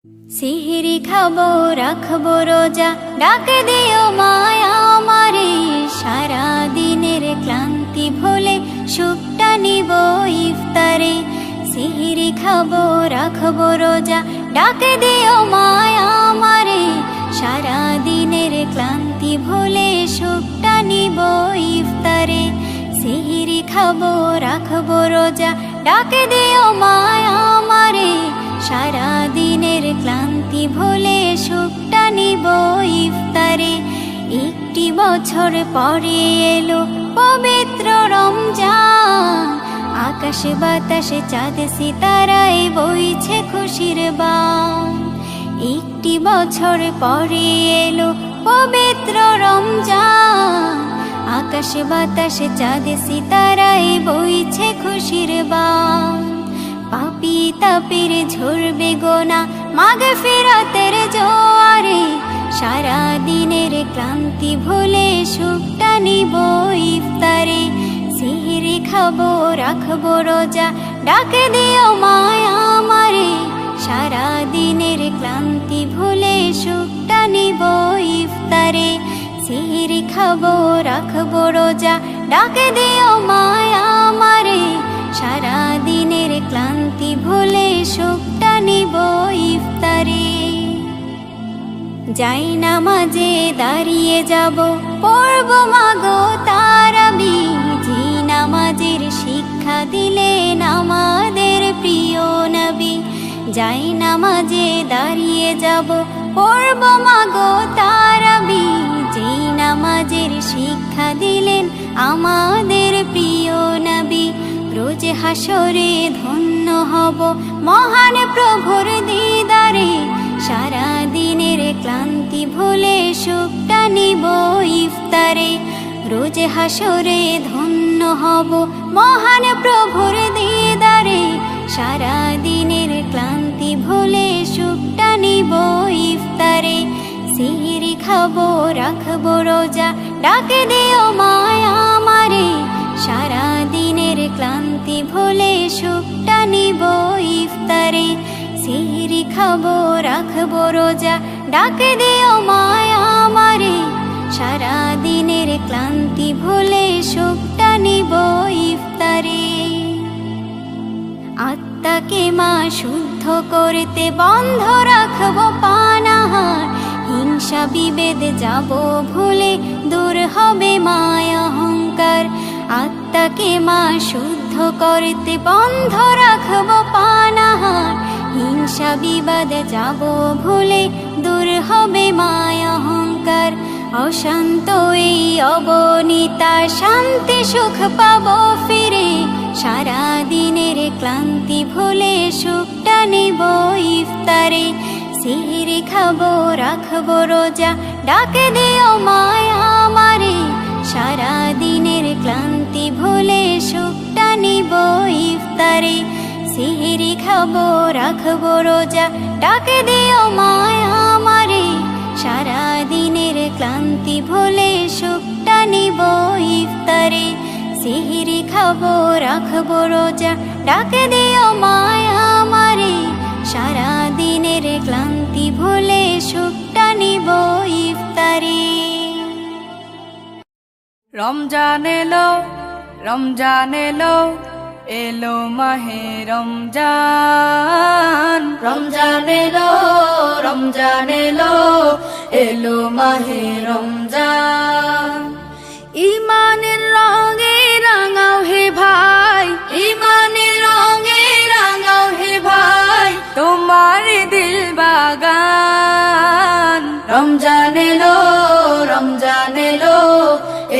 সিহরি খাবো রাখবো রোজা, ডাক দিও মায়া আমারে। সারা দিনের ক্লান্তি ভুলে সুখটা নিব ইফতারে। সিহরি খাবো রাখবো রোজা, ডাক দিও মায়া আমারে। সারা দিনের ক্লান্তি ভুলে সুখটা নিব ইফতারে। সিহরি খাবো রাখবো রোজা, ডাক দিও মায়া আমারে। সারা দিনের ক্লান্তি ভুলে সুখটা নিব ইফতারে। একটি বছর পরে এলো পবিত্র রমজান, আকাশে বাতাসে চাঁদ সিতারায় বইছে খুশির বান। একটি বছর পরে এলো পবিত্র রমজান, আকাশে বাতাসে চাঁদ সিতারায় বইছে খুশির বান। পাপী তাপের ঝরবে গোনা মাগফিরাতের জোয়ারে। সারা দিনের ক্লান্তি ভুলে সুখটা নিব ইফতারে। সিহরি খাবো রাখবো রোজা, ডাক দিও মায়া আমারে। সারা দিনের ক্লান্তি ভুলে সুখটা নিব ইফতারে। সিহরি খাবো রাখবো রোজা, ডাক দিও মায়া আমারে। সারা দিনের ক্লান্তি ভুলে সুখটা নিব ইফতারে। যাই নামাজে দাঁড়িয়ে যাব, পড়ব মাগো তারাবি। যে নামাজের শিক্ষা দিলেন আমাদের প্রিয় নবী। যাই নামাজে দাঁড়িয়ে যাব, পড়ব মাগো তারাবি। যে নামাজের শিক্ষা দিলেন আমাদের প্রিয় নবী। রোজ হাসরে ধন্য হব মহান প্রভুর দিদারে। সারা দিনের ক্লান্তি ভুলে সুখটা নিব ইফতারে। রোজ হাসরে ধন্য হব মহান প্রভুর দিদারে। সারা দিনের ক্লান্তি ভুলে সুখটা নিব ইফতারে। সিহরি খাবো রাখবো রোজা, ডাক দিও মায়া আমারে। সারা দিনের ক্লান্তি ভুলে সুখটা নিব ইফতারে। সিহরি খাবো রাখবো রোজা, ডাক দিও মায়া আমারে। সারা দিনের ক্লান্তি ভুলে সুখটা নিব ইফতারে। আত্মাকে মা শুদ্ধ করতে বন্ধ রাখবো পানাহার। হিংসা বিভেদ যাব ভুলে, দূর হবে মায়া অহংকার। আত্মাকে মা শুদ্ধ করতে বন্ধ রাখবো পানাহার। হিংসা বিবাদ যাব ভুলে, দূর হবে মায়া অহংকার। অশান্ত এই অবনীতা শান্তি সুখ পাবো ফিরে। সারা দিনের ক্লান্তি ভুলে সুখটা নিব ইফতারে। সিহরি খাবো রাখবো রোজা, ডাক দিও মায়া আমারে। সারা দিনের ক্লান্তি ভুলে সুখটা নিব ইফতারে। সিহরি খাবো রাখবো রোজা, ডাক দিও মায়া আমারে। সারা দিনের ক্লান্তি ভুলে সুখটা নিব ইফতারে। সিহরি খাবো রাখবো রোজা, ডাক দিও মায়া আমারে। সারা দিনের ক্লান্তি ভুলে সুখটা নিব ইফতারে। রমজান এলো, রমজান এলো, এলো মাহে রমজান। রমজান এলো, রমজান এলো, এলো মাহে রমজান। ইমানের রঙে রাঙাও হে ভাই, ইমানের রঙে রাঙাও হে ভাই, তোমার দিল বাগান। রমজান এলো, রমজান এলো,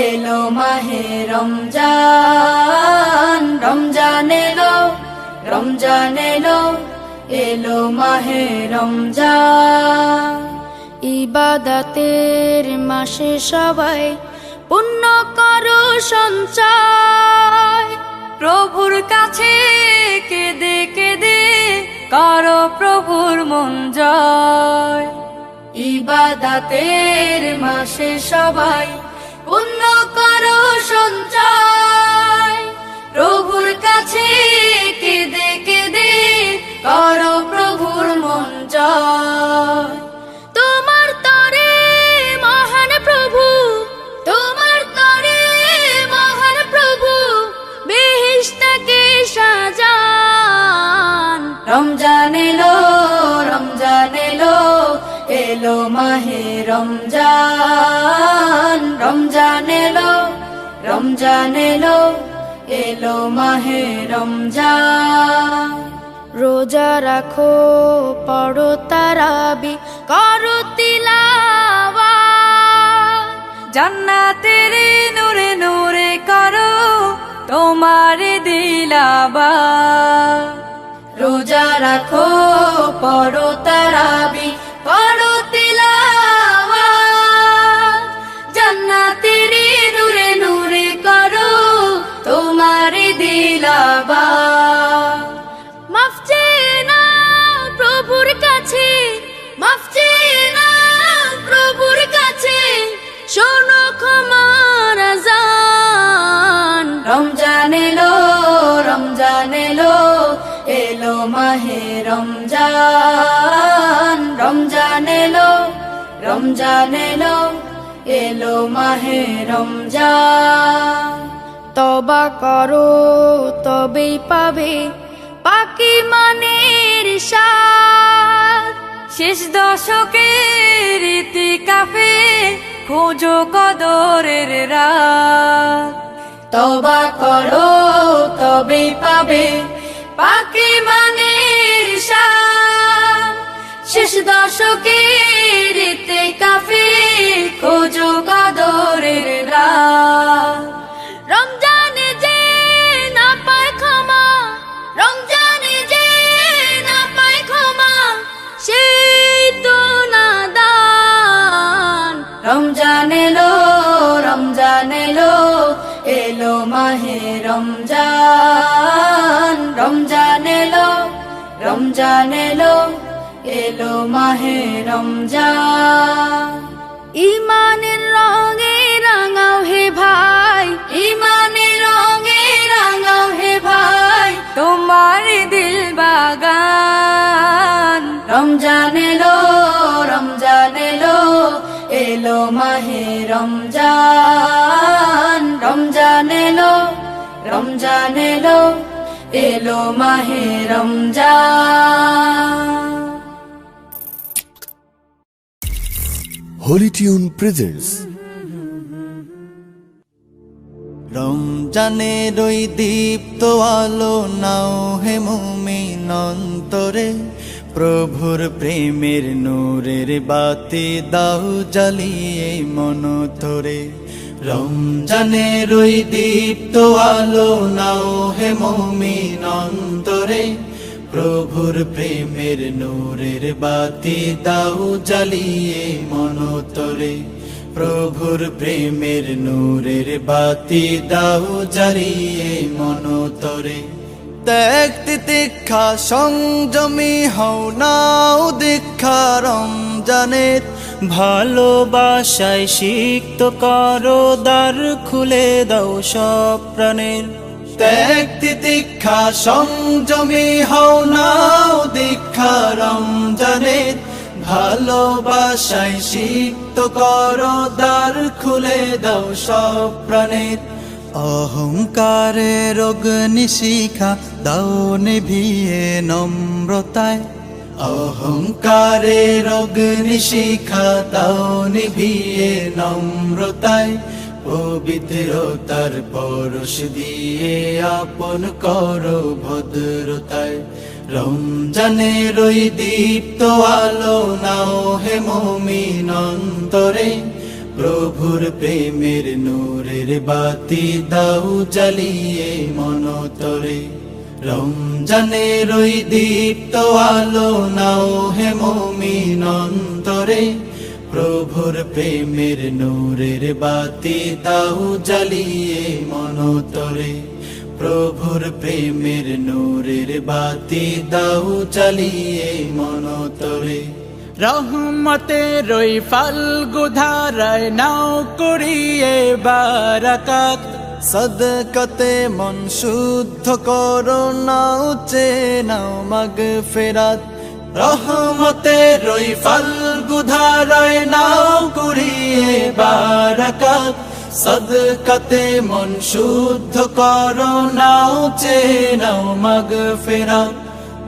এলো মাহে রমজান। রমজান এলো, রমজান এলো, এলো মাহে রমজান। ইবাদতের মাসে সবাই পুণ্য করো সঞ্চয়। প্রভুর কাছে কেঁদে কেঁদে করো প্রভুর মন জয়। ইবাদতের মাসে সবাই পুণ্য করো সঞ্চয়। প্রভুর কাছে কেঁদে কেঁদে করো প্রভুর মন সঞ্চয়। তোমার তরে মহান প্রভু, তোমার তরে মহান প্রভু বেহেশতকে সাজান। রমজান এলো, রমজান এলো, এলো মাহে রমজান। রমজান এলো, রমজান এলো, এলো মাহে রমজান। রোজা রাখো, পড়ো তারাবি, করো তিলাওয়াত, জান্নাতের নূরে নূরে করো তোমার দিলাবাত। রোজা রাখো, পড়ো তারাবি, করো তিলাওয়াত, জান্নাতের নূরে নূরে করো তোমার দিলাবাত। মাফ চেয়ে নাও প্রভুর কাছে, মাফ চেয়ে নাও প্রভুর কাছে, শোনো ক্ষমার আযান। রমজান এলো, রমজান এলো, এলো মাহে রমজান। রমজান এলো, রমজান এলো, এলো মাহে রমজান। তওবা করো তবেই পাবে পাকি মানের স্বাদ। শেষ দশকের ইতিকাফে খোঁজো কদরের রাত। তওবা করো তবেই পাবে পাকি মানের স্বাদ। শেষ দশকের ইতিকাফে খোঁজো কদরের রাত। রমজানে যে না পায় ক্ষমা, রমজানে যে না পায় ক্ষমা, সেই তো নাদান। রমজান এলো, রমজান এলো, এলো মাহে রমজান। রমজান এলো, রমজান এলো, এলো মাহে রমজান। ইমানের রঙে রাঙাও হে ভাই, ইমানের রঙে রাঙাও হে ভাই, তোমার দিল বাগান। রমজান এলো, রমজান এলো, এলো মাহে রমজান। রমজান এলো, রমজান এলো, এলো মাহে রমজান। Holy Tune presents রমজানের ওই দীপ্ত আলো নাও হে মুমিন অন্তরে, প্রভুর প্রেমের নূরের বাতি দাও জ্বালিয়ে মন ধরে। রমজানের ওই দীপ্ত আলো নাও হে মুমিন অন্তরে, প্রভুর প্রেমের নূরের বাতি দাও জ্বালিয়ে মন ধরে। প্রভুর প্রেমের নূরের বাতি দাও জ্বালিয়ে মন ধরে। ত্যাগ তিতিক্ষা সংযমী হও নাও দীক্ষা রমজানের, ভালোবাসায় সিক্ত করো দ্বার খুলে দাও সব প্রাণের। ত্যাগ তিতিক্ষা সংযমী হও নাও দীক্ষা রমজানের, ভালোবাসায় সিক্ত করো দ্বার খুলে দাও সব প্রাণের। অহংকারের অগ্নিশিখা দাও নিভিয়ে নম্রতায়, অহংকারের অগ্নিশিখা দাও নিভিয়ে নম্রতায়। পবিত্রতার পরশ দিয়ে আপন করো ভদ্রতায়। রমজানের ওই দীপ্ত আলো নাও হে মুমিন অন্তরে, প্রভুর প্রেমের নূরের বাতি দাও জ্বালিয়ে মন তরে। রমজানের ওই দীপ্ত আলো নাও হে মুমিন অন্তরে, প্রভুর প্রেমের নূরের বাতি দাও জ্বালিয়ে মন তরে। প্রভুর প্রেমের নূরের বাতি দাও জ্বালিয়ে মন তরে। রহমতের ওই ফাল্গু ধারায় নাও করিয়ে বারাকাত, সদকাতে মন শুদ্ধ করো নাও চে নাও মাগফিরাত। রহমতের ওই ফাল্গু ধারায় নাও কুড়িয়ে বারাকাত, সদকাতে মন শুদ্ধ করো, নাও চেয়ে নাও মাগফিরাত।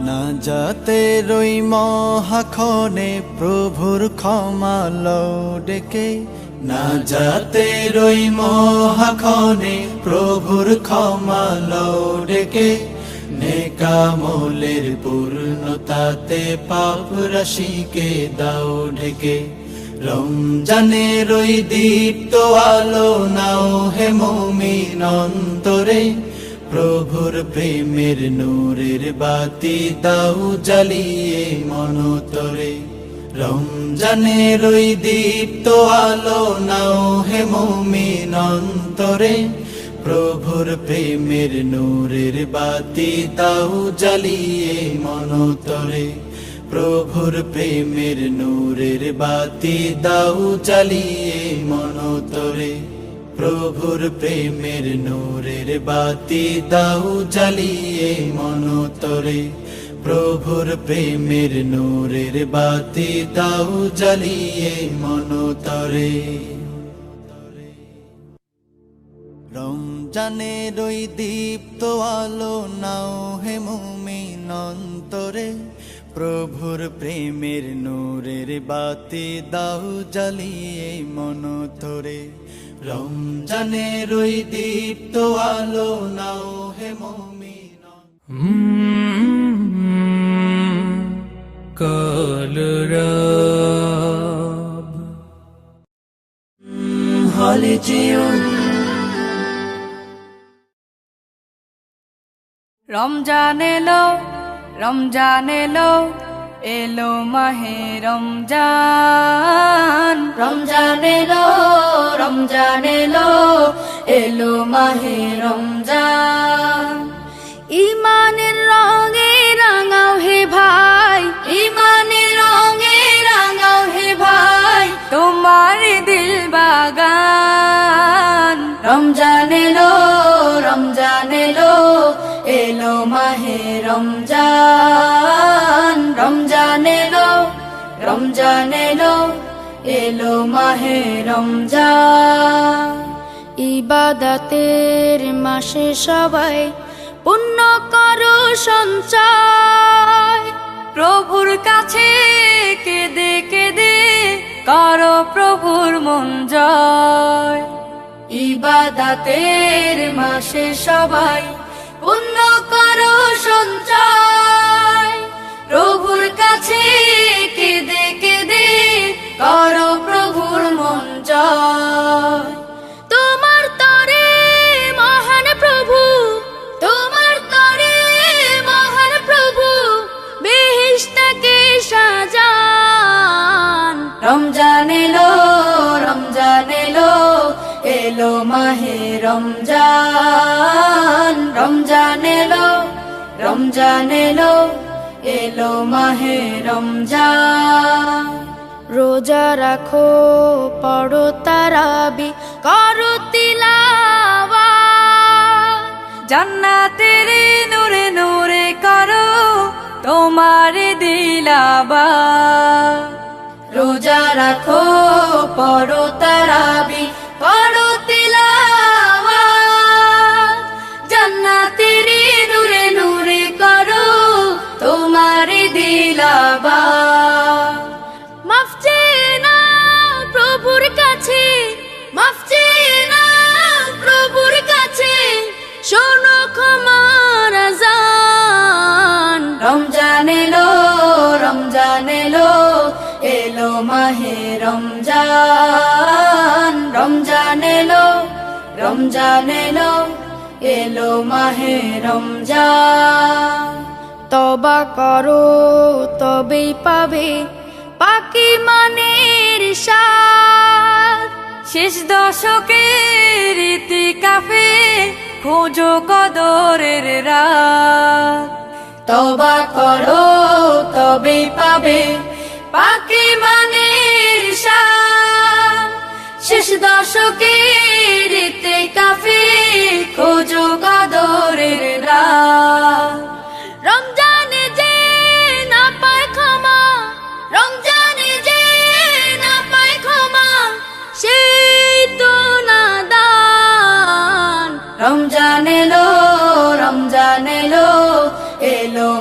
না যাতে রই মহাক্ষণে প্রভুর ক্ষমা লও ডেকে, না যাতে রই মহাক্ষণে প্রভুর ক্ষমা লও ডেকে, নেকামলের পূর্ণতাতে পাপ রাশিকে দাও ঢেকে। রমজানের ওই দীপ্ত আলো নাও হে মুমিন অন্তরে, প্রভুর প্রেমের নূরের বাতি দাও জ্বালিয়ে মনতরে। রমজানের ওই দীপ্ত আলো নাও হে মুমিন অন্তরে, প্রভুর প্রেমের নূরের বাতি দাও জ্বালিয়ে মনতরে। প্রভুর প্রেমের নূরের বাতি দাও জ্বালিয়ে মনতরে। প্রভুর প্রেমের নূরের বাতি দাও জ্বালিয়ে মনতরে। প্রভুর প্রেমের নূরের বাতি দাও জ্বালিয়ে মনতরে। রমজানের ওই দীপ্ত আলো নাও হে মুমিন অন্তরে, প্রভুর প্রেমের নূরের বাতি দাও জ্বালিয়ে মনতরে। রমজানের ওই দীপ্ত আলো নাও হে মুমিন। কলরব হলে যেও রমজান এলো, রমজান এলো, এলো মাহে রমজান। রমজান এলো, রমজান এলো, এলো মাহে রমজান। ইমানের রঙে রাঙাও হে ভাই, ইমানের রঙে রাঙাও হে ভাই, তোমার দিল বাগান। রমজান এলো, রমজান এলো, এলো মাহে রমজান। রমজান এলো, রমজান এলো, এলো মাহে রমজান। ইবাদতের মাসে সবাই পুণ্য করো সঞ্চয়, প্রভুর কাছে কেঁদে কেঁদে করো প্রভুর মন জয়। ইবাদতের মাসে সবাই পুণ্য করো সঞ্চয়, প্রভুর কাছে কেঁদে কেঁদে করো প্রভুর মন জয়। তোমার তরে মহান প্রভু, তোমার তরে মহান প্রভু, বেহেশতকে সাজান। রমজান এলো, রমজান এলো, এলো মাহে রমজান। রমজান এলো, রমজান এলো, এলো মাহে রমজান। রোজা রাখো, পড়ো তারাবি, করো তিলাওয়াত, জান্নাতের নূরে নূরে করো তোমার দিলাবাত। রোজা রাখো, পড়ো তারাবি, করো তিলাওয়াত, জান্নাতের নূরে নূরে করো তোমার দিলাবাত। মাফ চেয়ে নাও প্রভুর কাছে, মাফ চেয়ে নাও প্রভুর কাছে, শোনো ক্ষমার আযান। রমজান এলো, রমজান এলো, এলো মাহে রমজান। রমজান এলো, রমজান এলো, এলো মাহে রমজান। তওবা করো তবেই পাবে পাকি মানের স্বাদ, শেষ দশকের ইতিকাফে খোঁজো কদরের রাত। তওবা করো তবেই পাবে পাকি মানের স্বাদ, শেষ দশকের ইতিকাফে খোঁজো কদরের রাত। রমজানে যে না পায় ক্ষমা,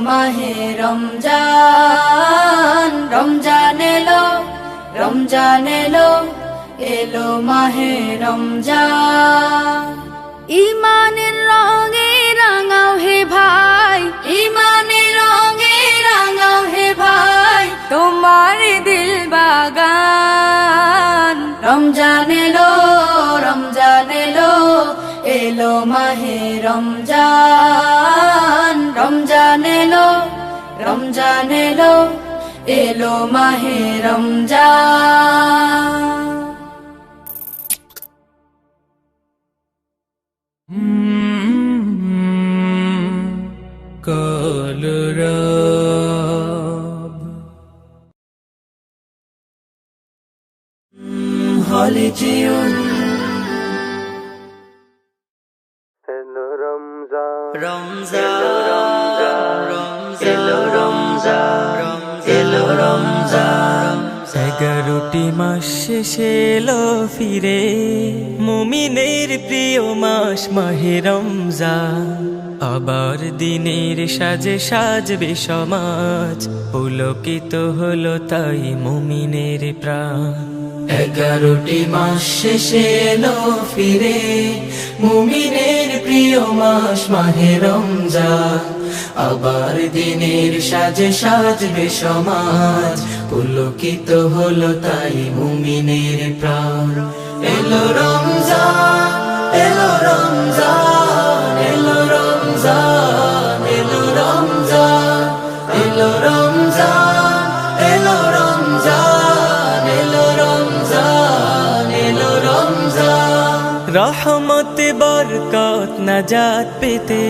মাহে রমজান রমজান এলো রমজান এলো এলো মাহে রমজান ইমানের রঙে রাঙাও হে ভাই ইমানের রঙে রাঙাও হে ভাই তোমার দিল বাগান রমজান এলো এলো মাহে রমজান রমজান এলো এলো মাহে রমজান কলরব হলে জিউন রমজান এলো রমজান 11টি মাস শেষে এলো ফিরে মুমিনের প্রিয় মাস মাহে রমজান আবার দিনের সাজে সাজবে সমাজ পুলকিত হলো তাই মুমিনের প্রাণ 11টি মাস শেষে এলো ফিরে মুমিনের প্রিয় মাস মাহে রমজান আবার দিনের সাজে সাজবে সমাজ পুলকিত হলো তাই মুমিনের প্রাণ এলো রমজান এলো রমজান এলো রমজান এলো রমজান এলো রমজান এলো রমজান এলো রমজান এলো রমজান রহমত বরকত নাজাত পেতে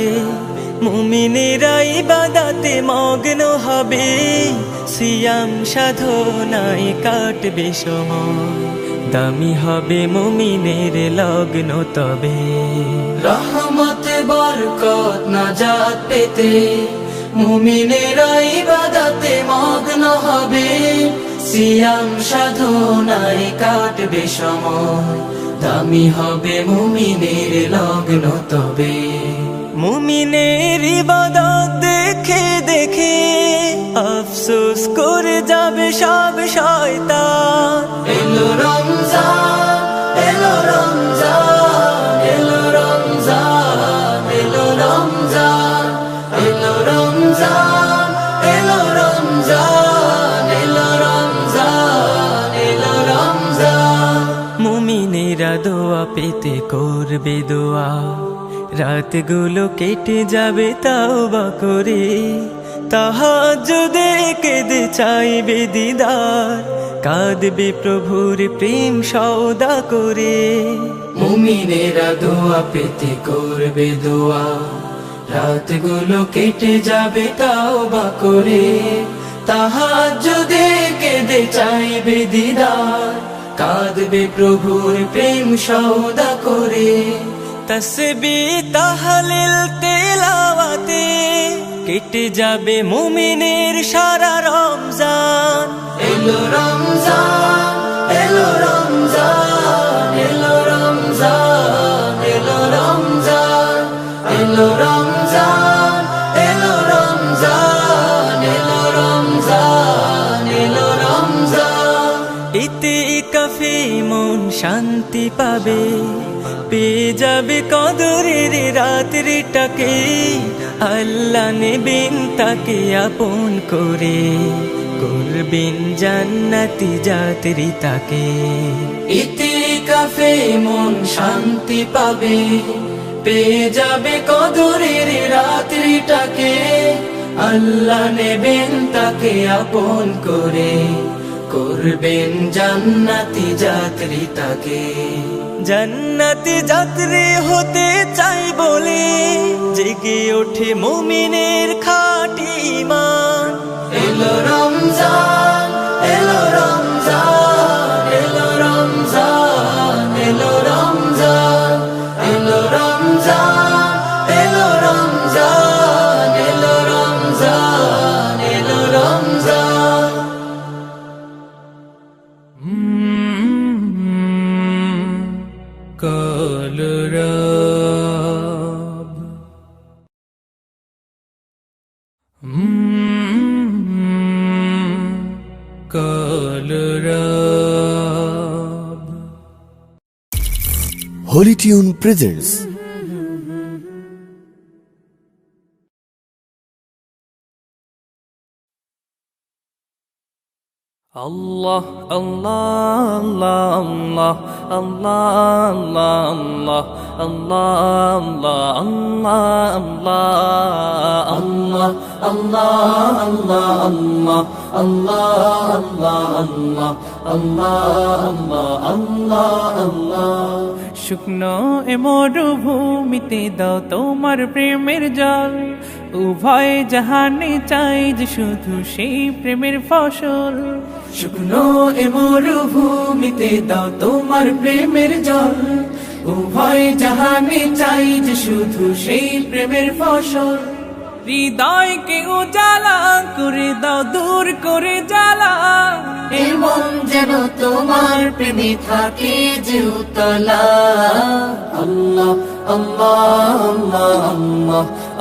মুমিনেরা ইবাদতে মগ্ন হবে সিয়াম সাধনায় কাটবে সময় দামি হবে মুমিনের লগ্ন তবে রহমত বরকত নাজাত পেতে মুমিনেরা ইবাদতে মগ্ন হবে সিয়াম সাধনায় কাটবে সময় দামি হবে মুমিনের লগ্ন তবে মুমিনের ইবাদত দেখে দেখে আফসোস করে যাবে সব শয়তান এলো রমজান এলো রমজান এলো রমজান এলো রমজান এলো রমজান এলো রমজান এলো রমজান এলো রমজান মুমিনেরা দোয়া পেতে করবে দোয়া রাতগুলো কেটে যাবে তাওবা করে তাহাজ্জুদে কেঁদে চাইবে দিদার কাঁদবে প্রভুর প্রেম সওদা করে মুমিনেরা দোয়া পেতে করবে দোয়া রাতগুলো কেটে যাবে তাওবা করে তাহাজ্জুদে কেঁদে চাইবে দিদার কাঁদবে প্রভুর প্রেম সওদা করে তসবিহ তাহলিল তেলাওয়াতে কেটে যাবে মুমিনের সারা রমজান এলো রমজান এলো রমজান এলো রমজান এলো রমজান এলো রমজান এলো রমজান এলো রমজান এলো রমজান ইতিকাফে মন শান্তি পাবে পেয়ে যাবে কদরের রাত্রিটাকে আল্লাহ নেবেন তাকে আপন করে করবেন জান্নাতি যাত্রী তাকে ইতিকাফে মন শান্তি পাবে পেয়ে যাবে কদরের রাত্রিটাকে আল্লাহ নেবেন তাকে আপন করে করবেন জান্নাতি যাত্রী তাকে জান্নাতি যাত্রী হতে চাই বলে জেগে ওঠে মুমিনের খাঁটি ঈমান এলো রমজান এলো রমজান এলো রমজান এলো রমজান এলো রমজান এলো রমজান এলো রমজান এলো Ramzan কলরব কলরব। Holy Tune presents Allah Allah Allah Allah Allah Allah Allah Allah Allah Allah Allah শুকনো এ মরুভূমিতে দাও তোমার প্রেমের জল, উভয় জাহানে চাই যে শুধু সেই প্রেমের ফসল। শুকনো এ মরুভূমিতে দাও তোমার প্রেমের জল, উভয় জাহানে চাই যে শুধু সেই প্রেমের ফসল। হৃদয়কে উজালা করে দাও, দূর করে জ্বালা, এমন যেন তোমার প্রেমে থাকে যে উতলা। আল্লাহ আল্লাহ আল্লাহ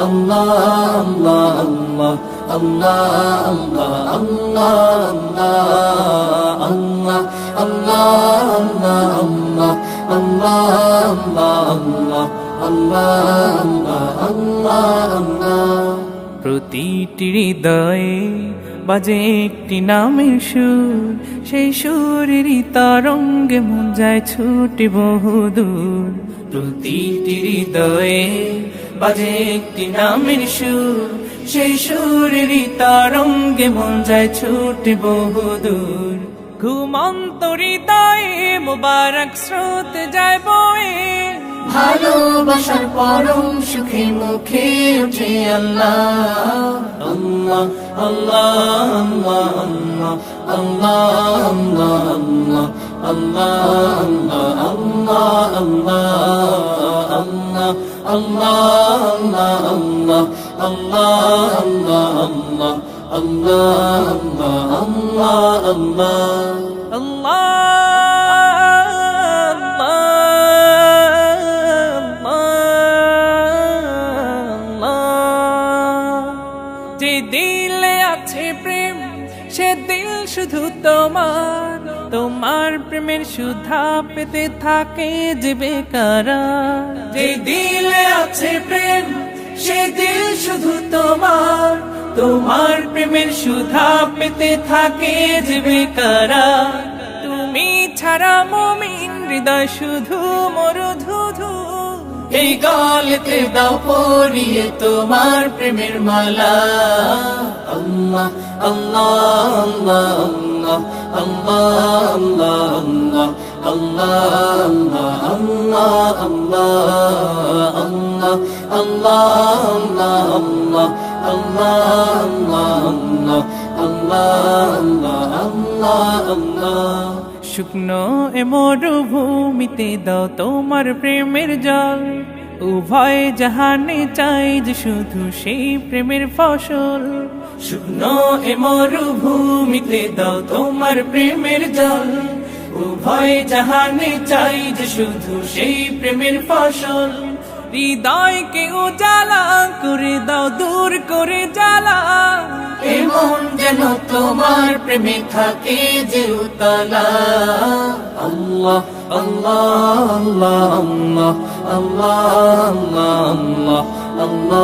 আল্লাহ আল্লাহ আল্লাহ আল্লাহ আল্লাহ আল্লাহ আল্লাহ। প্রতিটি হৃদয়ে বাজে একটি নামের সুর, সেই সুরেরই তরঙ্গে মন যায় ছুটে বহুদূর। প্রতিটি হৃদয়ে বাজে একটি নামের সুর, সেই সুরেরই তরঙ্গে মন যায় ছুটে বহুদূর। ঘুমন্ত হৃদয়ে মোবারক স্রোত যায় বয়ে, ভালোবাসার পরম সুখে মুখে উঠে আল্লাহ আল্লাহ আল্লাহ আল্লাহ আল্লাহ যে দিলে আছে প্রেম সে দিল শুধু তোমার, তোমার প্রেমের সুধা পেতে থাকে যে বেকারার। যে দিলে আছে প্রেম সে দিল শুধু তোমার, তোমার প্রেমের সুধা পেতে থাকে যে বেকারার। তুমি ছাড়া মুমিন হৃদয় শুধু মরুধুধু, এই গলেতে দাও পরিয়ে তোমার প্রেমের মালা। আল্লাহ আল্লাহ আল্লাহ আল্লাহ আল্লাহ আল্লাহ আল্লাহ আল্লাহ আল্লাহ। শুকনো এ মরুভূমিতে দাও তোমার প্রেমের জল, উভয় জাহানে চাই যে শুধু সেই প্রেমের ফসল। শুকনো এ মরুভূমিতে দাও তোমার প্রেমের জল, উভয় জাহানে চাই যে শুধু সেই প্রেমের ফসল। হৃদয়কে উজালা করে দাও, দূর করে জ্বালা, এমন যেন তোমার প্রেমে থাকে যে উতলা। আল্লাহ আল্লাহ আল্লাহ আল্লাহ আল্লাহ আল্লাহ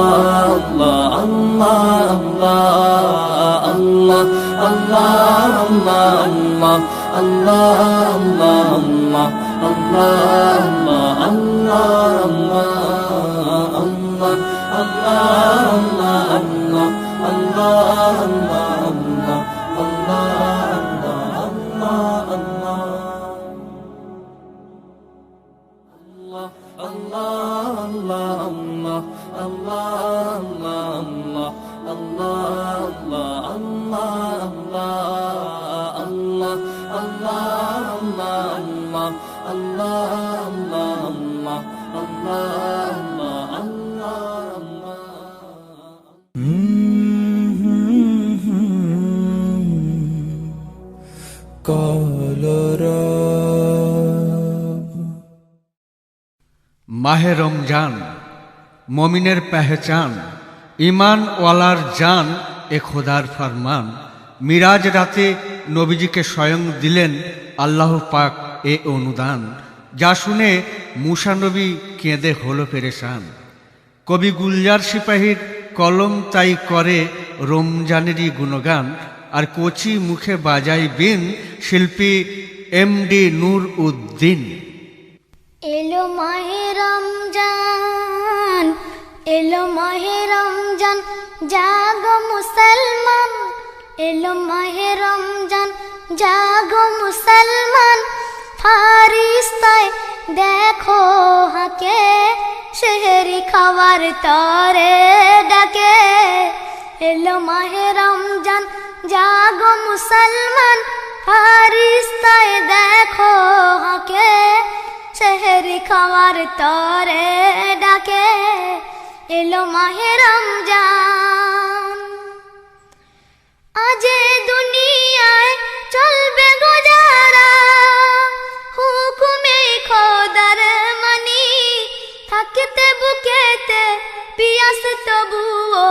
মাহে রমজান মমিনের পেহচান, ইমান ওয়ালার জান এ খোদার ফরমান, মিরাজ রাতে নবীজিকে স্বয়ং দিলেন আল্লাহ পাক এ অনুদান, যা শুনে মুসা নবী কেঁদে হলো পেরেশান। কবি গুলজার সিপাহীর কলম তাই করে রমজানেরই গুণগান, আর কচি মুখে বাজাই বিন শিল্পী এমডি নূর উদ্দিন। এলো মাহে রমজান, এলো মাহে রমজান, জাগো মুসলমান। এলো মাহে রমজান, জাগো মুসলমান। ফারিস্তায় দেখো হাকে, সেহরি খাওয়ার তরে ডাকে। এলো মাহে রমজান, জাগো মুসলমান। ফারিস্তায় দেখো হাকে, সেহরি খাওয়ার তরে ডাকে। এলো মাহে রমজান, আজ দুনিয়ায় চলবে গুজারা, হুকুমে খোদার মানি। থাকতে বুকেতে পিয়াস তবুও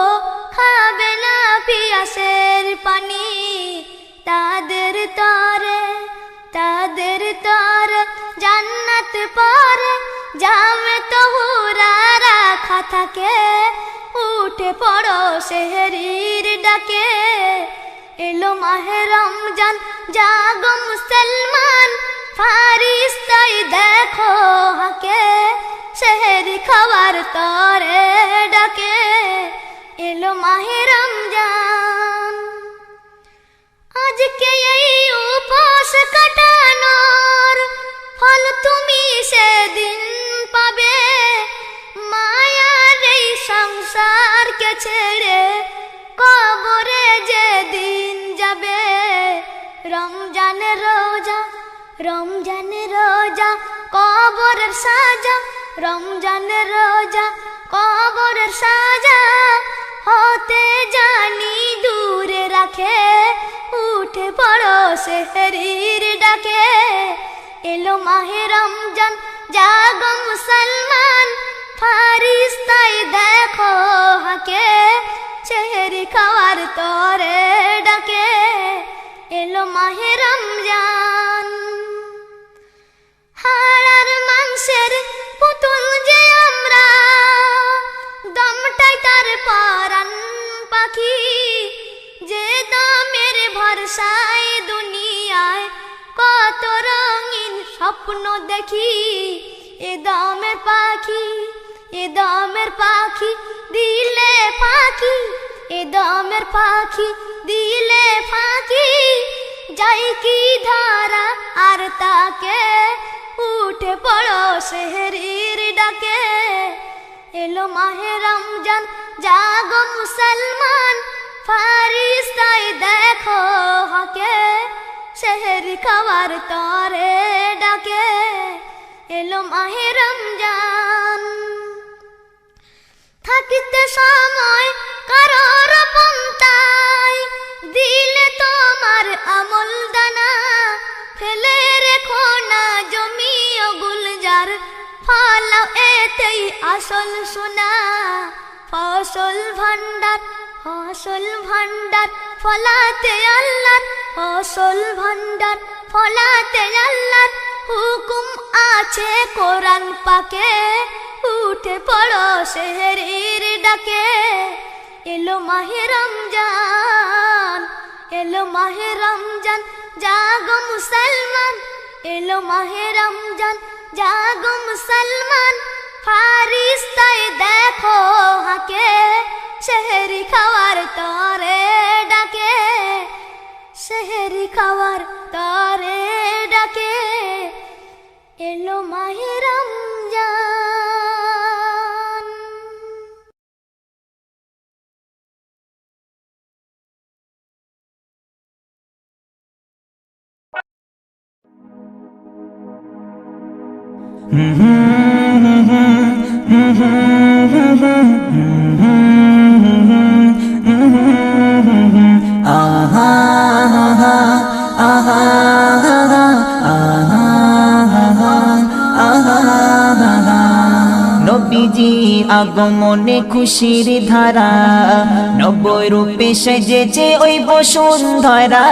খাবে না পিয়াসের পানি। তাদের তরে, তাদের তরে জান্নাত পরে, জামে তহুরা রাখা থাকে। উঠে পড়ো সেহরির ডাকে। এলো মাহে রমজান, জাগো মুসলমান। ফারিস্তায় দেখো হাকে, সেহরি খাওয়ার তরে ডাকে। এলো মাহে রমজান, আজকে এই উপোস কাটানোর ফল তুমি সেদিন পাবে। মায়ার এই সংসারকে ছেড়ে কবরে যেদিন যাবে। রমজানের রোজা, রমজানের রোজা কবরের সাজা। রমজানের রোজা কবরের সাজা, হতে জানি দূরে রাখে। উঠে পড়ো সেহরির ডাকে। এলো মাহে রমজান, জাগো মুসলমান। ফারিস্তায় দেখো হাকে, সেহরি খাওয়ার তরে ডাকে। এলো মাহে রমজান, হাড়ার মাংসের পুতুল যে আমরা, দমটাই তার পরাণ পাখি। যে দামের ভরসায় দুনিয়ায় কত রঙিন স্বপ্ন দেখি। এ দামের পাখি, এ দামের পাখি দিলে ফাঁকি। এ দামের পাখি দিলে ফাঁকি, যাই কি ধারা আর তাকে। উঠে পড়ো সেহরির ডাকে। এলো মাহে রমজান, জাগো মুসলমান। ফারিস্তায় দেখো হাকে, সেহরি খাওয়ার তরে ডাকে। এলো মাহে রমজান, থাকিতে সময় কারোর পন্থায়, দিলে তোমার আমল দানা। ফেলে রেখো না জমিও গুলজার, ফলাও এতেই আসল সোনা। ফসল ভান্ডার, ফসল ভান্ডার ফলাতে আল্লাহর। ফসল ভান্ডার ফলাতে আল্লাহর হুকুম আছে কোরআন পাকে। উঠে পড়ো সেহরির ডাকে। এলো মাহে রমজান, এলো মাহে রমজান, জাগো মুসলমান। এলো মাহে রমজান, জাগো মুসলমান। ফারিস্তায় দেখো হাকে, সেহরি খাওয়ার তরে ডাকে। সেহরি খাওয়ার তরে ডাকে। এলো মাহে রমজান। নবীজি আগমনে খুশির ধারা নব রূপে সেজেছে ওই বসুন্ধরা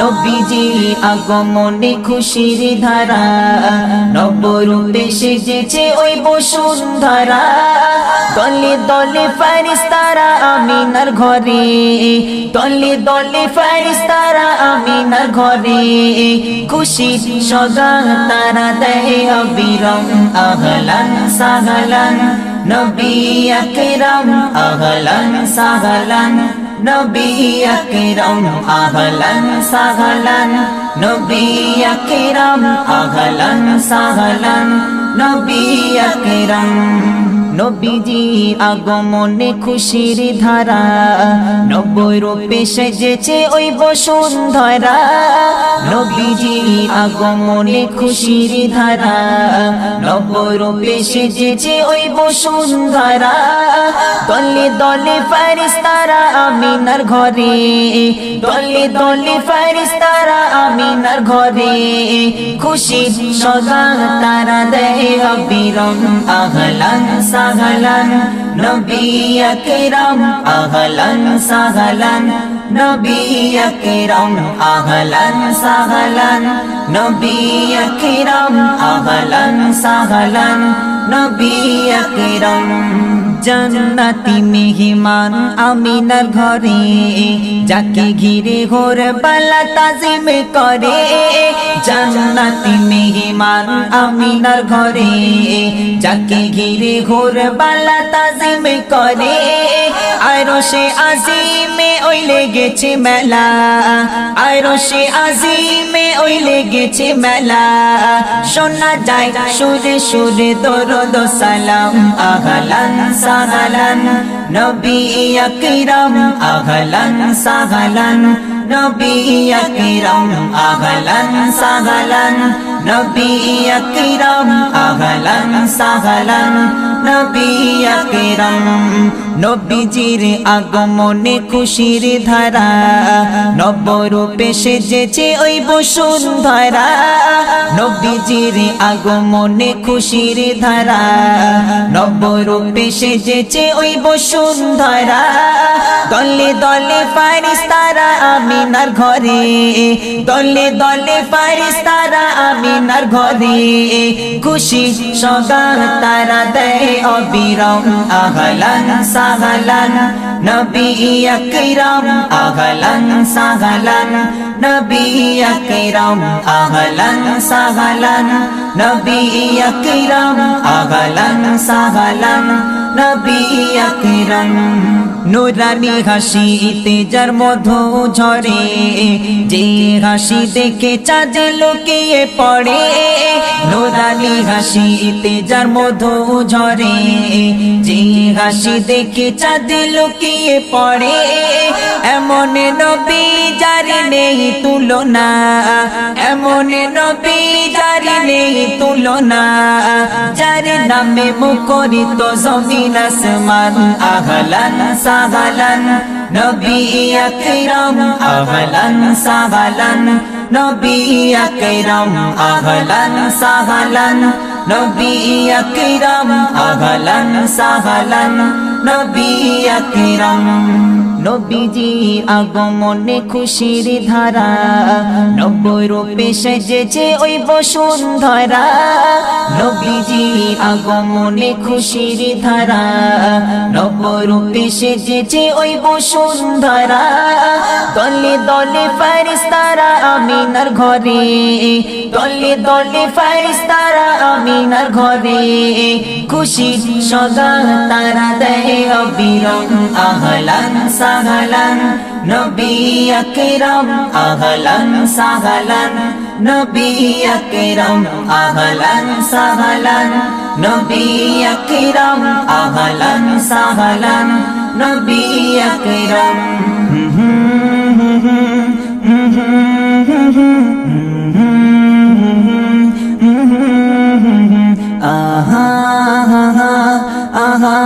নবীজি আগমনে খুশির ধারা নব রূপে সেজেছে ওই বসুন্ধরা দলে দলে ফেরেশতারা আমিনার ঘরে দলে দলে ফেরেশতারা আমিনার ঘরে খুশির সগাত তারা দেয় অবিরাম আহলান সাহলান নবী আকরাম আহলান সাহলান নবী আকরাম আহলান সাহলান নবী আকরাম আহলান সাহলান নবী আকরাম নবীজি আগমনে খুশির ধারা নব রূপে সেজেছে ওই বসুন্ধরা নবীজি আগমনে খুশির ধারা নব রূপে সেজেছে ওই বসুন্ধরা দলে দলে ফেরেশতারা আমিনার ঘরে দলে দলে ফেরেশতারা আমিনার ঘরে খুশির সগাত তারা দেয় অবিরাম আহলান সাহলান নবী আকরাম আহলান সাহলান নবী আকরাম আহলান সাহলান নবী আকরাম আহলান সাহলান নবী আকরাম জান্নাতি মেহমান আমিনার ঘরে যাকে ঘিরে ঘোর বালা তাজিম করে জান্নাতি মেহমান আমিনার ঘরে যাকে ঘিরে ঘোর বালা তাজিম করে আরশে আজিমে ওই লেগেছে মেলা আরশে আজিমে ওই লেগেছে মেলা শোনা যায় সুরে সুরে দরুদ সালাম আহলান সাহলান নবী আকরাম আহলান সাহলান নবী আকরাম আহলান সাহলান নবী আকরাম আহলান সাহলান নবী আকরাম নবীজির আগমনে খুশির ধারা নব রূপে সেজেছে ওই বসুন্ধরা নবীজির আগমনে খুশির ধারা নব রূপে সেজেছে ওই বসুন্ধরা দলে দলে ফেরেশতারা আমিনার ঘরে দলে দলে ফেরেশতারা আমিনার ঘরে খুশি সগাত তারা দেয় অবিরাম আহলান সাহলান নবী আকরাম আহলান সাহলান নবী আকরাম আহলান সাহলান নবী আকরাম আহলান সাহলান নবী আকরাম নুরানি হাসিতে যার মধু ঝরে যে হাসি দেখে চাঁদ লুকিয়ে পড়ে নুরানি হাসিতে যার মধু ঝরে যে হাসি দেখে চাঁদ লুকিয়ে পড়ে এমন নবী যার নেই তুলনা এমন নবী যার নেই তুলনা যার নামে মুখরিত জমিন আসমান আহলান সাহলান নবী আকরাম আহলান সাহলান নবী আকরাম আহলান সাহলান নবী আকরাম আহলান সাহলান নবী আকরাম নবীজি আগমনে খুশির ধারা নব রূপে সেজেছে ওই বসুন্ধরা নবীজি আগমনে খুশির ধারা নব রূপে সেজেছে ওই বসুন্ধরা দলে দলে ফেরেশতারা আমিনার ঘরে দলে দলে ফেরেশতারা আমিনার ঘরে খুশির সগাত তারা দেয় অবিরাম আহলান সাহলান নবী আকরাম আহলান সাহলান নবী আকরাম আহলান সাহলান নবী আকরাম আহলান সাহলান নবী আকরাম আহা আহা আহা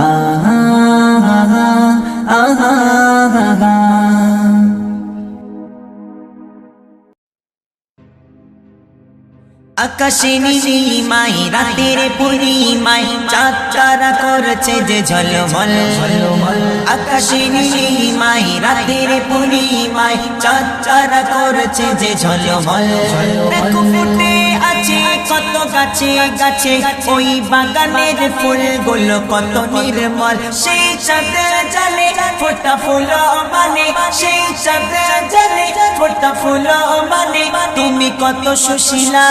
আহা আহা আকাশে নীলিমায় রাতের পূর্ণিমায় চাঁদ তারা করছে যে ঝলমল, আকাশে নীলিমায় রাতের পূর্ণিমায় চাঁদ তারা করছে যে ঝলমল। দেখো ফুটে আছে কত গাছে গাছে ওই বাগানের ফুলগুলো কত নির্মল, সেই চাঁদ জানে ফোটা ফুল মানে, সেই চাঁদ জানে ফোটা ফুল মানে, তুমি কত সুশীলা।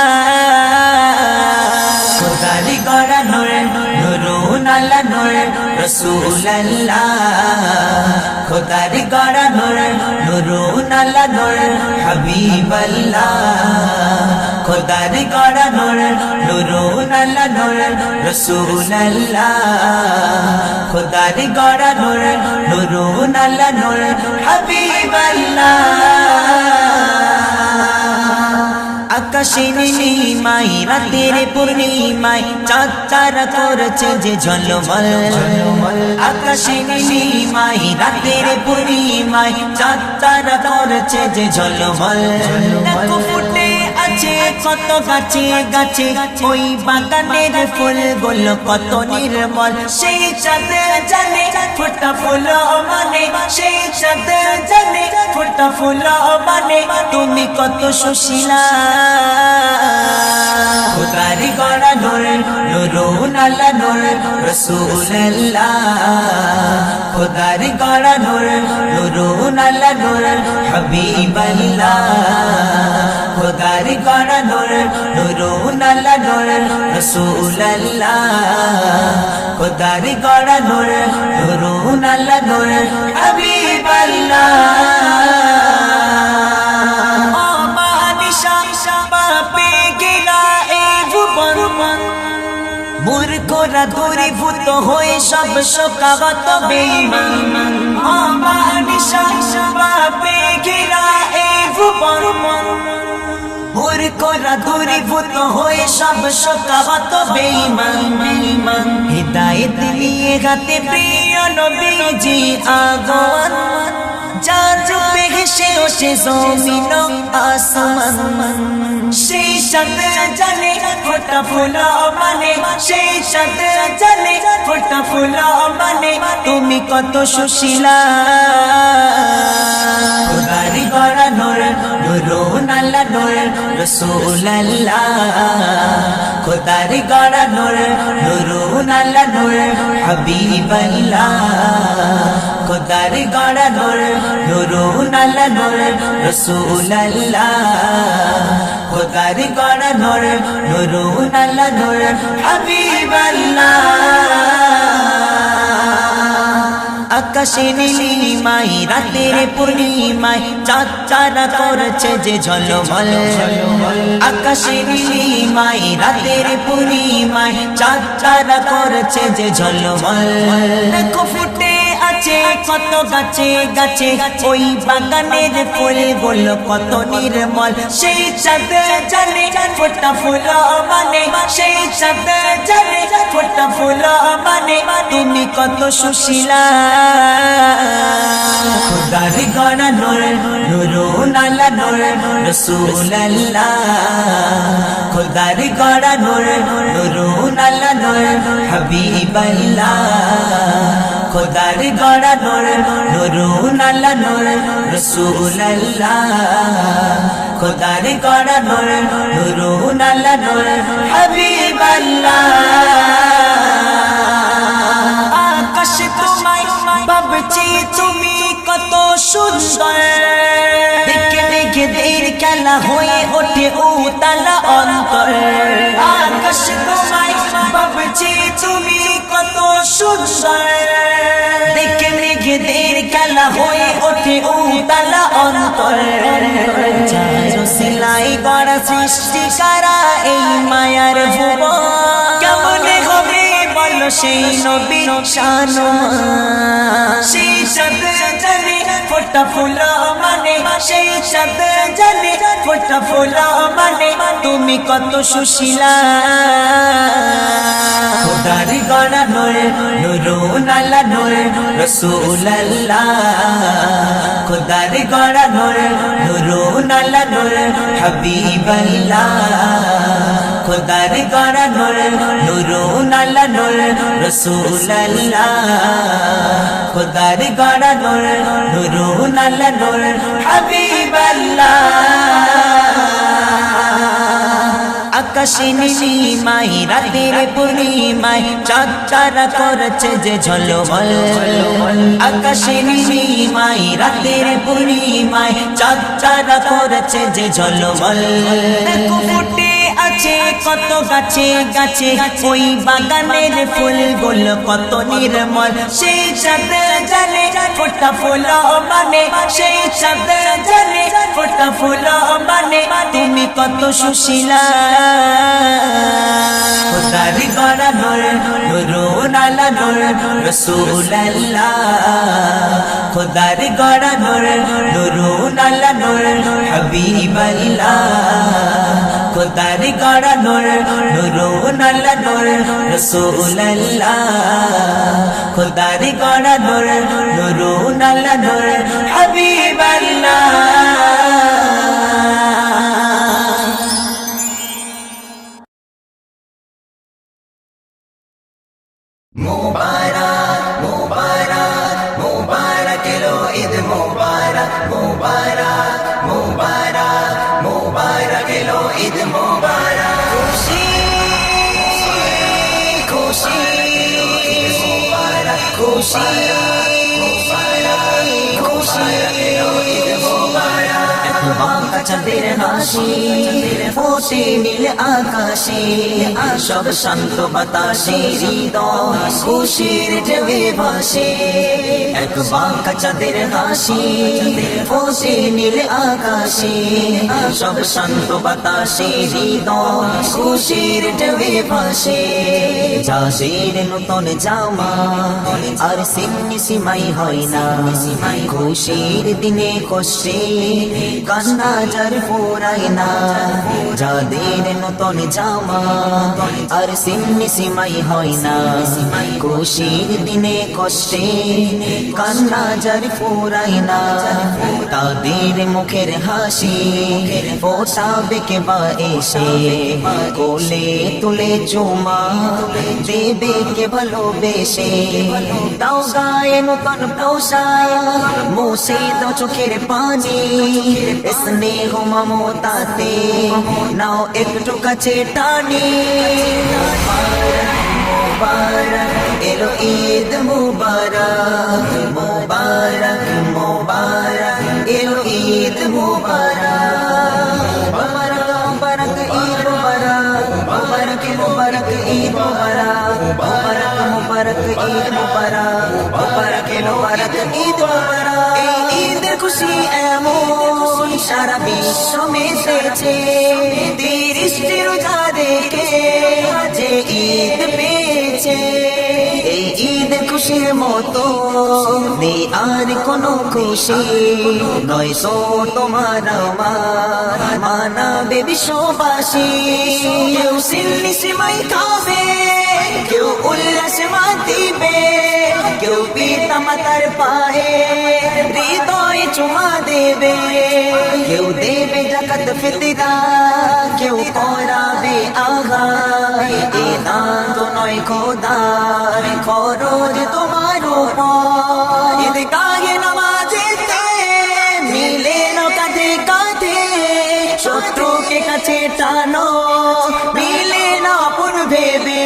খোদারি গড়া নূর নূরুন আলা নূর রাসূলুল্লাহ, খোদারি গড়া নূর নূরুন আলা নূর হাবিবাল্লাহ, খোদারি গড়া নূর নূরুন আলা নূর রাসূলুল্লাহ, খোদারি গড়া নূর নূরুন আলা নূর হাবিবাল্লাহ। আকাশে নীলিমায় রাতের পূর্ণিমায় চাঁদ তারা করছে যে ঝলমল, আকাশে নীলিমায় রাতের পূর্ণিমায় চাঁদ তারা করছে যে ঝলমল। দেখো ফুটে আছে কত গাছে গাছে ওই বাগানের ফুলগুলো কত নির্মল, সেই চাঁদ জানে ফোটা ফুল মানে, সেই চাঁদ জানে ফোটা ফুল মানে, তুমি কত সুশীলা। খোদারি গড়া নূর নূরুন আলা নূর রাসূলুল্লাহ, খোদারি গড়া নূর নূরুন আলা নূর হাবিবাল্লাহ, খোদারি গড়া নূর নূরুন আলা নূর রাসূলুল্লাহ, খোদারি গড়া নূর নূরুন আলা নূর হাবিবাল্লাহ। মূর্খরা দূরীভূত হয়ে সব শোকাগত বেঈমান, অমানিসা পাপে ঘেরা এই ভুবন, মূর্খরা দূরীভূত হয়ে সব শোকাগত বেঈমান। হিদায়াত নিয়ে হাতে প্রিয় নবীজি আগমন, যার রূপে হেসে ওঠে জমিন আসমান, সেই চাঁদ জানে ফোটা ফুল মানে, সেই চাঁদ জানে ফোটা ফুল মানে, তুমি কত সুশীলা। খোদারি গড়া নূর নূরুন আলা নূর রাসূলুল্লাহ, খোদারি গড়া নূর নূরুন আলা নূর হাবিবাল্লাহ, খোদারি গড়া নূর নূরুন আলা নূর রাসূলুল্লাহ, খোদারি গড়া নূর নূরুন আলা নূর হাবিবাল্লাহ। আকাশে নীলিমায় রাতের পূর্ণিমায় চাঁদ তারা করছে যে ঝলমল, আকাশে নীলিমায় রাতের পূর্ণিমায় চাঁদ তারা করছে যে ঝলমল। দেখো ফুটে আছে কত গাছে গাছে ওই বাগানের ফুলগুলো কত নির্মল, সেই চাঁদ জানে ফোটা ফুল মানে, সেই চাঁদ জানে ফোটা ফুল মানে, তুমি কত সুশীলা। খোদারি গড়া নূর নূরুন আলা নূর রাসূলুল্লাহ, খোদারি গড়া নূর নূরুন আলা নূর হাবিবাল্লাহ, খোদারি গড়া নূর নূরুন আলা নূর রাসূলুল্লাহ, খোদারি গড়া নূর নূরুন আলা নূর হাবিবাল্লাহ। আকাশে তোমায় ভাবছি তুমি কত সুন্দর, দেখে দেখে দের খেলা হয়ে ওঠে উতালা অন্তর। আকাশে তোমায় ভাবছি তুমি কত সুন্দর, দেখে দেখে দের খেলা হয়ে ওঠে উতালা অন্তর। সিলাই গড়া সৃষ্টি করা এই মায়ার ভুবন, কেমনে হবে বলো সেই নবী শানুমান, সেই চাঁদ জানে ফোটা ফুল মানে, সেই চাঁদ জানে ফোটা ফুল মানে, তুমি কত সুশীলা। খোদারি গড়া নূর নূরুন আলা নূর রাসূলুল্লাহ, খোদারি গড়া নূর নূরুন আলা নূর হাবিবাল্লাহ, খোদার গড়া নূর নূরুন আলা নূর রাসূলুল্লাহ খোদার গড়া নূর নূরুন আলা নূর হাবিবাল্লাহ আকাশে নীলিমায় রাতের পূর্ণিমায় চাঁদ তারা করেছে যে ঝলমল আকাশে নীলিমায় রাতের পূর্ণিমায় চাঁদ তারা করেছে যে ঝলমল ফুটে আছে কত গাছে গাছে ওই বাগানের ফুলগুলো কত নির্মল সেই চাঁদ জানে ফোটা ফুল মানে সেই চাঁদ জানে ফোটা ফুল মানে তুমি কত সুশীলা খোদার গড়া নূর নূরুন আলা নূর রাসূলুল্লাহ খোদার গড়া নূর নূরুন আলা নূর হাবিবাল্লাহ খোদার গড়া নূর নূরুন আলা নূর রাসূলুল্লাহ খোদার গড়া নূর নূরুন আলা নূর হাবিবাল্লাহ মুবারক মুবারক মুবারক এলো ঈদ মুবারক মুবারক মুবারক মুবারক এলো ঈদ মুবারক খুশি খুশি ঈদ মুবারক খুশি খুশি ঈদ মুবারক বাঁকা চাঁদের হাসি ফোটে নীল আকাশে সব শান্ত বাতাসে হৃদয় খুশির ঢেউয়ে ভাসে এক বাঁকা চাঁদের হাসি ফোটে নীল আকাশে সব শান্ত বাতাসে হৃদয় খুশির ঢেউয়ে ভাসে যাদের নতুন জামা আর সিন্নি সিমাই হয় না খুশির দিনে কষ্টে কান্না যার ফুরায় না যাদের নতুন জামা আর সিন্নি সিমাই হয় না খুশির দিনে কষ্টে কান্না যার ফুরায় না তাদের মুখের হাসি ফোটাবে কে বা এসে কোলে তুলে চুমা দেবে কে ভালোবেসে দাও গায়ে নতুন পোশাক মুছে দাও চোখের পানি স্নেহ মমতাতে নাও একটু কাছে টানি মুবারক এলো ঈদ মুবারক মুবারক মুবারক এলো ঈদ মুবারক মুবারক ঈদ মুবারক মুবারক মুবারক ঈদ মুবারক মুবারক মুবারক ঈদ মুবারক মুবারক মুবারক ঈদ মুবারক এই ঈদের খুশি এমন সারা বিশ্ব মেতেছে দৃষ্টি রোজা দেখে যে ঈদ পেয়েছে এই ঈদ খুশির মতো নেই আর কোনো খুশি নয় সো তোমার আমার মানাবে বিশ্ববাসী কেউ সিন্নি সিমাই খাবে কেউ উল্লাস মাতিবে কেউ পিতা মাতার পায়ে হৃদয় চুমা দেবে কেউ দেবে জাকাত ফিতরা কেউ করাবে আগায় এ দান তো নয় খোদার খরচ তোমার উপর ঈদ গায়ে নামাজেতে মিলে না কাঁধে কাঁধে শত্রুকে কাছে টানো মিলে না পুর ভেবে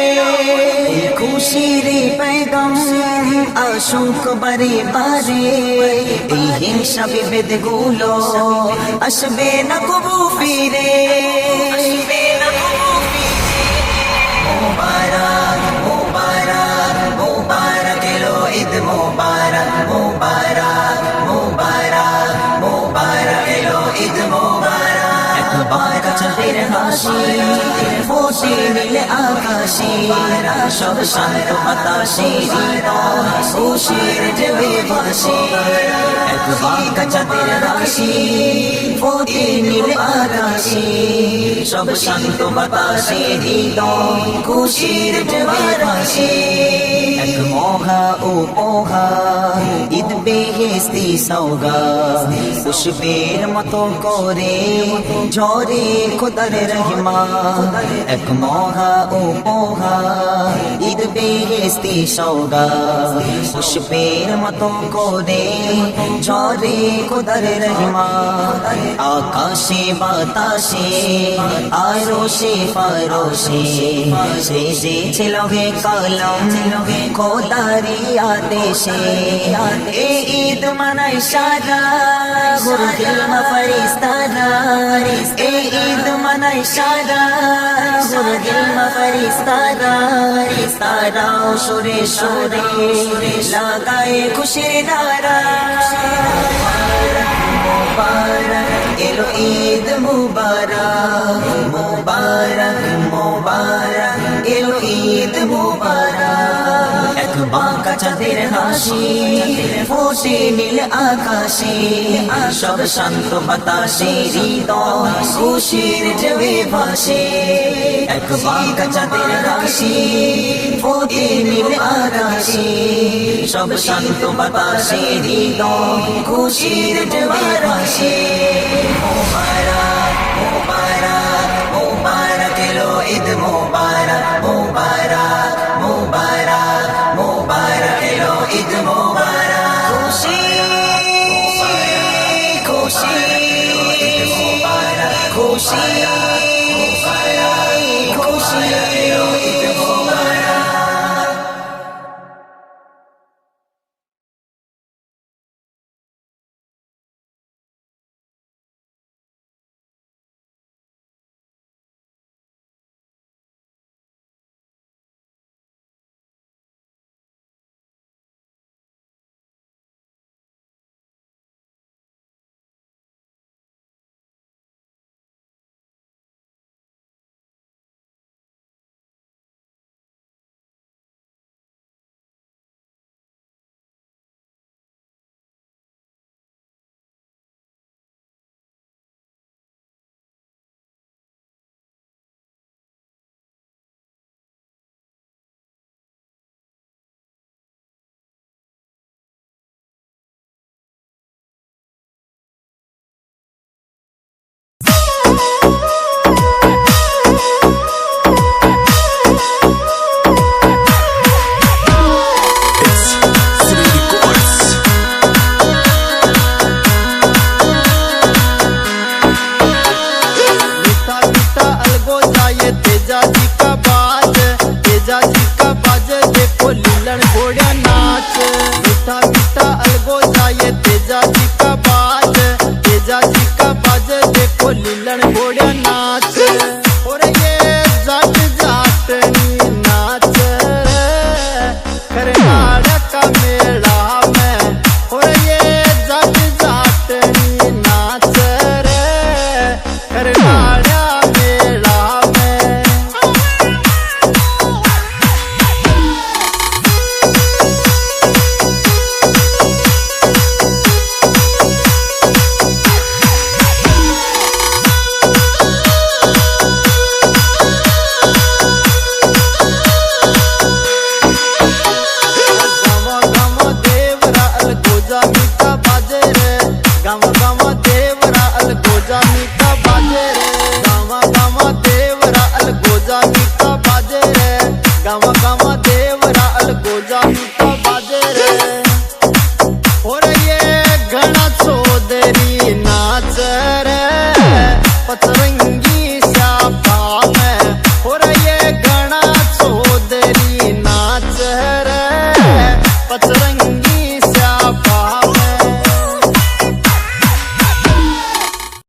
খুশির पैगम আসুক বারে বারে এই হিংসা বিভেদ গুলো আসবে না কবু ফিরে মুবারক মুবারক মুবারক এলো ঈদ মুবারক মুবারক মুবারক মুবারক এলো ঈদ মুবারক একবার চাঁদের হাসি ফোটে নীল আকাশে সব শান্ত বাতাসে হৃদয় খুশির ঢেউয়ে ভাসে একবার চাঁদের হাসি ফোটে নীল আকাশে সব শান্ত বাতাসে হৃদয় খুশির ঢেউয়ে ভাসে এক মহা উপহার ঈদ বেহেশতি সওগাত পুষ্পের মতো করে ঝরে খোদার রহমান এক মহা উপহার ঈদ বেহেশতি সওগাত পুষ্পের মতো করে ঝরে খোদার রহমান আকাশে বাতাসে আরশে ফারশে সেজেছে লৌহে কলম খোদারি আদেশে এই ঈদ মানায় সারা গুরুদিল ফেরেশতারা এই ঈদ মানায় সারা গুরুদিল ফেরেশতারা তারাও সুরে সুরে লাগায় খুশির নারা মুবারক এলো ঈদ মুবারক মুবারক মুবারক এলো ঈদ মুবারক এক বাঁকা চাঁদের হাসি ফোটে নীল আকাশে সব শান্ত বাতাসে হৃদয় খুশির ঢেউয়ে ভাসে এক বাঁকা চাঁদের হাসি ফোটে নীল আকাশে সব শান্ত বাতাসে হৃদয় খুশির ঢেউয়ে ভাসে মুবারক মুবারক মুবারক এলো ঈদ মুবারক মুবারক মুবারক মুবারক এলো ঈদ মুবারক খুশি খুশি খুশি খুশি ঈদ মুবারক Karna